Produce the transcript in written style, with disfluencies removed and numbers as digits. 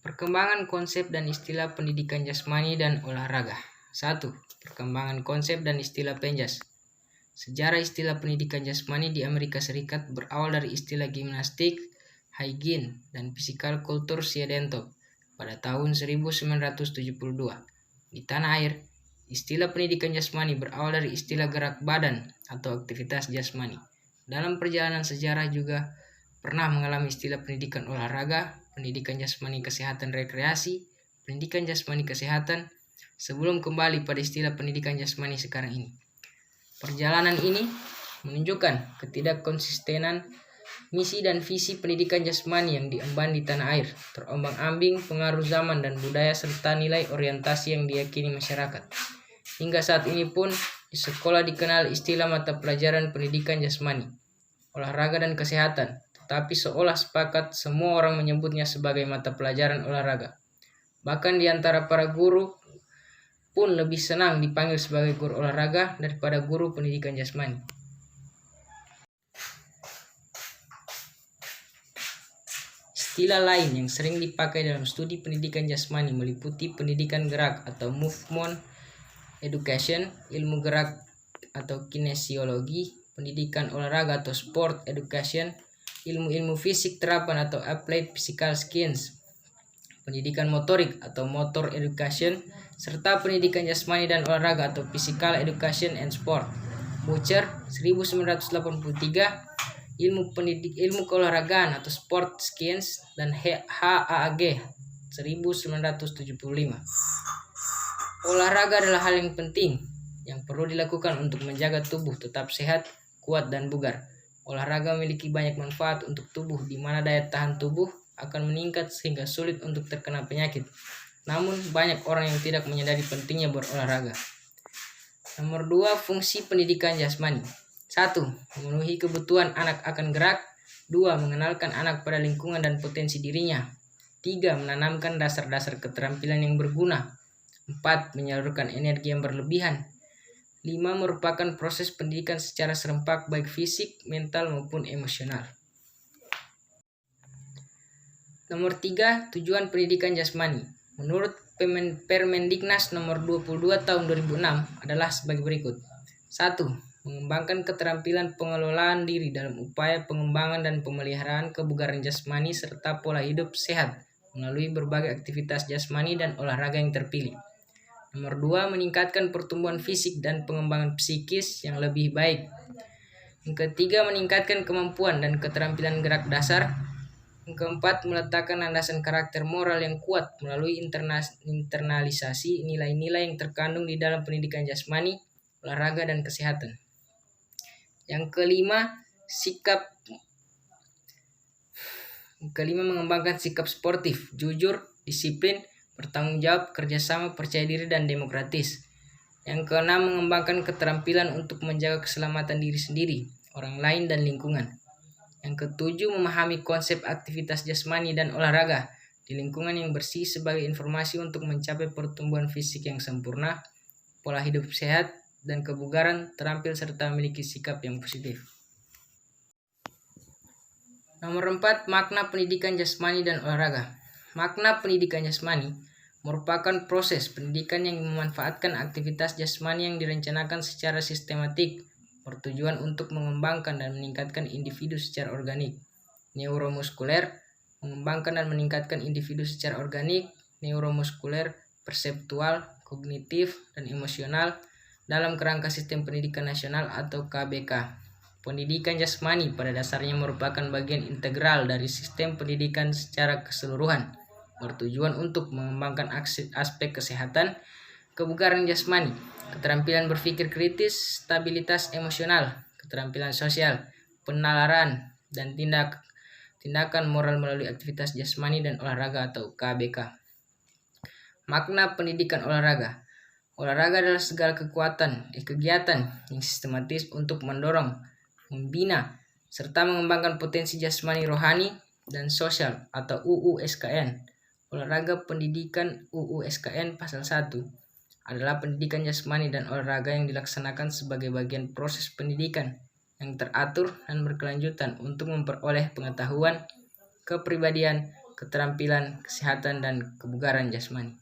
Perkembangan konsep dan istilah pendidikan jasmani dan olahraga. 1. Perkembangan konsep dan istilah penjas. Sejarah istilah pendidikan jasmani di Amerika Serikat berawal dari istilah gimnastik, hygiene, dan physical culture Siedentop pada tahun 1972. Di tanah air, istilah pendidikan jasmani berawal dari istilah gerak badan atau aktivitas jasmani. Dalam perjalanan sejarah juga pernah mengalami istilah pendidikan olahraga, pendidikan jasmani kesehatan rekreasi, pendidikan jasmani kesehatan, sebelum kembali pada istilah pendidikan jasmani sekarang ini. Perjalanan ini menunjukkan ketidakkonsistenan misi dan visi pendidikan jasmani yang diemban di tanah air, terombang-ambing pengaruh zaman dan budaya serta nilai orientasi yang diyakini masyarakat. Hingga saat ini pun di sekolah dikenal istilah mata pelajaran pendidikan jasmani, olahraga dan kesehatan, tetapi seolah sepakat semua orang menyebutnya sebagai mata pelajaran olahraga. Bahkan di antara para guru pun lebih senang dipanggil sebagai guru olahraga daripada guru pendidikan jasmani. Istilah lain yang sering dipakai dalam studi pendidikan jasmani meliputi pendidikan gerak atau movement education, ilmu gerak atau kinesiologi, pendidikan olahraga atau sport education, ilmu-ilmu fisik terapan atau applied physical skills, pendidikan motorik atau motor education, serta pendidikan jasmani dan olahraga atau physical education and sport. Butcher 1983, ilmu keolahragaan atau sport skills, dan HAAG 1975. Olahraga adalah hal yang penting yang perlu dilakukan untuk menjaga tubuh tetap sehat, kuat, dan bugar. Olahraga memiliki banyak manfaat untuk tubuh, di mana daya tahan tubuh akan meningkat sehingga sulit untuk terkena penyakit. Namun, banyak orang yang tidak menyadari pentingnya berolahraga. Nomor 2, fungsi pendidikan jasmani. 1. Memenuhi kebutuhan anak akan gerak. 2. Mengenalkan anak pada lingkungan dan potensi dirinya. 3. Menanamkan dasar-dasar keterampilan yang berguna. 4. Menyalurkan energi yang berlebihan. 5. Merupakan proses pendidikan secara serempak baik fisik, mental, maupun emosional. Nomor 3. Tujuan pendidikan jasmani. Menurut Permendiknas nomor 22 tahun 2006 adalah sebagai berikut. 1. Mengembangkan keterampilan pengelolaan diri dalam upaya pengembangan dan pemeliharaan kebugaran jasmani serta pola hidup sehat melalui berbagai aktivitas jasmani dan olahraga yang terpilih. Nomor 2, meningkatkan pertumbuhan fisik dan pengembangan psikis yang lebih baik. Yang ketiga, meningkatkan kemampuan dan keterampilan gerak dasar. Yang keempat, meletakkan landasan karakter moral yang kuat melalui internalisasi nilai-nilai yang terkandung di dalam pendidikan jasmani, olahraga, dan kesehatan. Yang kelima, mengembangkan sikap sportif, jujur, disiplin, bertanggung jawab, kerjasama, percaya diri, dan demokratis. Yang keenam, mengembangkan keterampilan untuk menjaga keselamatan diri sendiri, orang lain, dan lingkungan. Yang ketujuh, memahami konsep aktivitas jasmani dan olahraga di lingkungan yang bersih sebagai informasi untuk mencapai pertumbuhan fisik yang sempurna, pola hidup sehat, dan kebugaran terampil serta memiliki sikap yang positif. Nomor 4, makna pendidikan jasmani dan olahraga. Makna pendidikan jasmani merupakan proses pendidikan yang memanfaatkan aktivitas jasmani yang direncanakan secara sistematik, bertujuan untuk mengembangkan dan meningkatkan individu secara organik, neuromuskuler, mengembangkan dan meningkatkan individu secara organik, neuromuskuler, perseptual, kognitif, dan emosional dalam kerangka sistem pendidikan nasional atau KBK. Pendidikan jasmani pada dasarnya merupakan bagian integral dari sistem pendidikan secara keseluruhan, bertujuan untuk mengembangkan aspek kesehatan, kebugaran jasmani, keterampilan berpikir kritis, stabilitas emosional, keterampilan sosial, penalaran, dan tindakan moral melalui aktivitas jasmani dan olahraga atau KBK. Makna pendidikan olahraga. Olahraga adalah segala kegiatan yang sistematis untuk mendorong, membina, serta mengembangkan potensi jasmani rohani dan sosial atau UU-SKN. Olahraga pendidikan UU-SKN pasal 1 adalah pendidikan jasmani dan olahraga yang dilaksanakan sebagai bagian proses pendidikan yang teratur dan berkelanjutan untuk memperoleh pengetahuan, kepribadian, keterampilan, kesehatan, dan kebugaran jasmani.